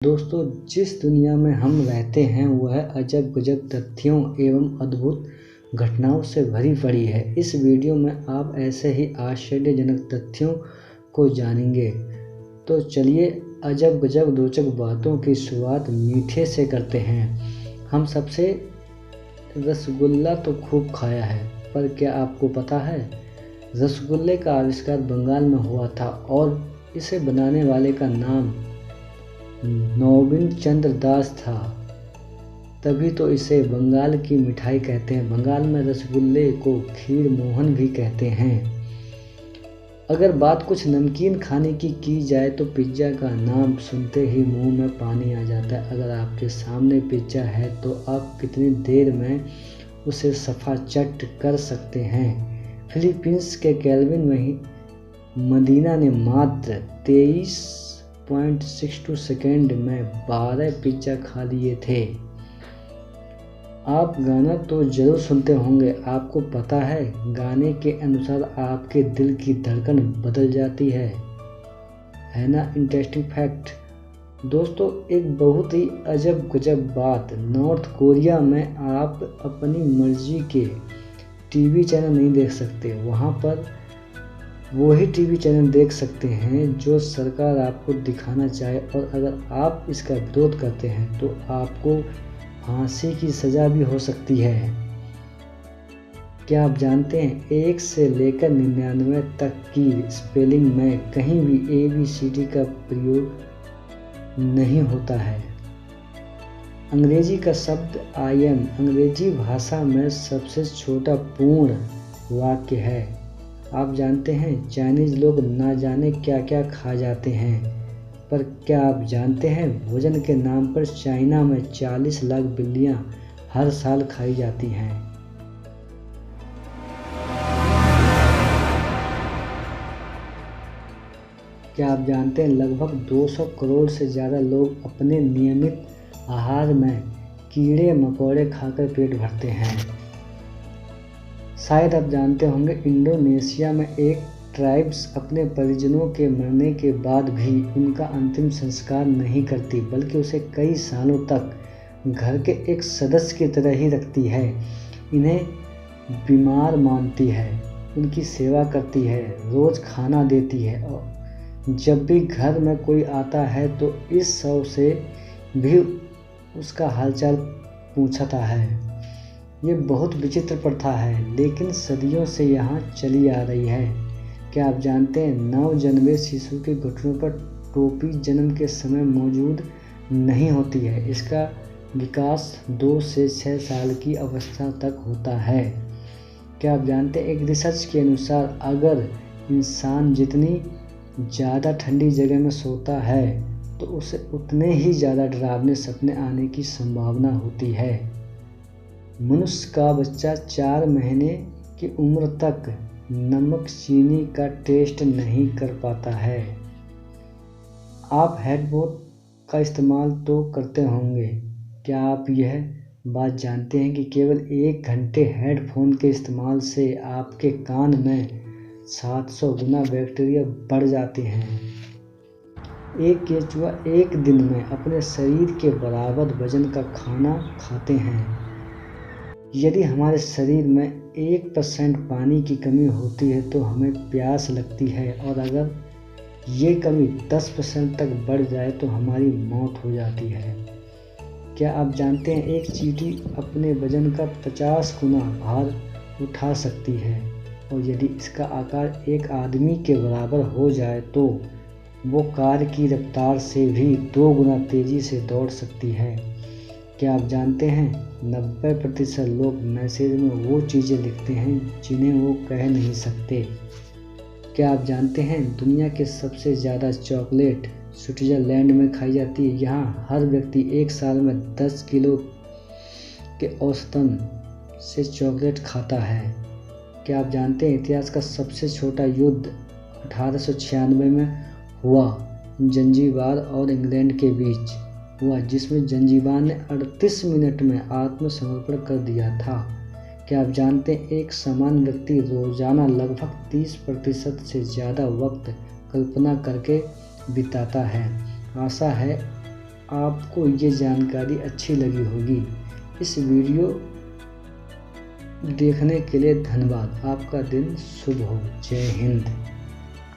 दोस्तों, जिस दुनिया में हम रहते हैं वह अजब गजब तथ्यों एवं अद्भुत घटनाओं से भरी पड़ी है। इस वीडियो में आप ऐसे ही आश्चर्यजनक तथ्यों को जानेंगे। तो चलिए अजब गजब रोचक बातों की शुरुआत मीठे से करते हैं। हम सबसे रसगुल्ला तो खूब खाया है, पर क्या आपको पता है रसगुल्ले का आविष्कार बंगाल में हुआ था और इसे बनाने वाले का नाम नौबिन चंद्र दास था। तभी तो इसे बंगाल की मिठाई कहते हैं। बंगाल में रसगुल्ले को खीर मोहन भी कहते हैं। अगर बात कुछ नमकीन खाने की जाए तो पिज्ज़ा का नाम सुनते ही मुंह में पानी आ जाता है। अगर आपके सामने पिज्ज़ा है तो आप कितनी देर में उसे सफ़ा चट कर सकते हैं। फिलीपींस के केल्विन मदीना ने मात्र 23.62 सेकेंड में 12 पिज्ज़ा खा लिए थे। आप गाना तो जरूर सुनते होंगे। आपको पता है गाने के अनुसार आपके दिल की धड़कन बदल जाती है ना? इंटरेस्टिंग फैक्ट दोस्तों, एक बहुत ही अजब गजब बात। नॉर्थ कोरिया में आप अपनी मर्जी के टीवी चैनल नहीं देख सकते। वहाँ पर वही टीवी चैनल देख सकते हैं जो सरकार आपको दिखाना चाहे, और अगर आप इसका विरोध करते हैं तो आपको फांसी की सज़ा भी हो सकती है। क्या आप जानते हैं 1 से लेकर 99 तक की स्पेलिंग में कहीं भी ABCD का प्रयोग नहीं होता है। अंग्रेजी का शब्द I am अंग्रेजी भाषा में सबसे छोटा पूर्ण वाक्य है। आप जानते हैं चाइनीज़ लोग ना जाने क्या क्या खा जाते हैं, पर क्या आप जानते हैं भोजन के नाम पर चाइना में 40 लाख बिल्लियां हर साल खाई जाती हैं। क्या आप जानते हैं लगभग 200 करोड़ से ज़्यादा लोग अपने नियमित आहार में कीड़े मकोड़े खाकर पेट भरते हैं। शायद आप जानते होंगे इंडोनेशिया में एक ट्राइब्स अपने परिजनों के मरने के बाद भी उनका अंतिम संस्कार नहीं करती, बल्कि उसे कई सालों तक घर के एक सदस्य की तरह ही रखती है। इन्हें बीमार मानती है, उनकी सेवा करती है, रोज़ खाना देती है, और जब भी घर में कोई आता है तो इस शव से भी उसका हालचाल पूछता है। ये बहुत विचित्र प्रथा है, लेकिन सदियों से यहाँ चली आ रही है। क्या आप जानते हैं नवजन्मे शिशु के घुटनों पर टोपी जन्म के समय मौजूद नहीं होती है। इसका विकास 2 से 6 साल की अवस्था तक होता है। क्या आप जानते हैं एक रिसर्च के अनुसार अगर इंसान जितनी ज़्यादा ठंडी जगह में सोता है तो उसे उतने ही ज़्यादा डरावने सपने आने की संभावना होती है। मनुष्य का बच्चा 4 महीने की उम्र तक नमक चीनी का टेस्ट नहीं कर पाता है। आप हेडफोन का इस्तेमाल तो करते होंगे। क्या आप यह बात जानते हैं कि केवल 1 घंटे हेडफोन के इस्तेमाल से आपके कान में 700 गुना बैक्टीरिया बढ़ जाते हैं। एक केंचुआ एक दिन में अपने शरीर के बराबर वजन का खाना खाते हैं। यदि हमारे शरीर में 1% पानी की कमी होती है तो हमें प्यास लगती है, और अगर ये कमी 10% तक बढ़ जाए तो हमारी मौत हो जाती है। क्या आप जानते हैं एक चींटी अपने वजन का 50 गुना भार उठा सकती है, और यदि इसका आकार एक आदमी के बराबर हो जाए तो वो कार की रफ्तार से भी 2 गुना तेज़ी से दौड़ सकती है। क्या आप जानते हैं 90% लोग मैसेज में वो चीज़ें लिखते हैं जिन्हें वो कह नहीं सकते। क्या आप जानते हैं दुनिया के सबसे ज़्यादा चॉकलेट स्विट्ज़रलैंड में खाई जाती है। यहाँ हर व्यक्ति 1 साल में 10 किलो के औसतन से चॉकलेट खाता है। क्या आप जानते हैं इतिहास का सबसे छोटा युद्ध 1896 में हुआ, जंजीबार और इंग्लैंड के बीच हुआ, जिसमें जंजीबार ने 38 मिनट में आत्मसमर्पण कर दिया था। क्या आप जानते हैं एक समान व्यक्ति रोजाना लगभग 30% से ज़्यादा वक्त कल्पना करके बिताता है। आशा है आपको ये जानकारी अच्छी लगी होगी। इस वीडियो देखने के लिए धन्यवाद। आपका दिन शुभ हो। जय हिंद।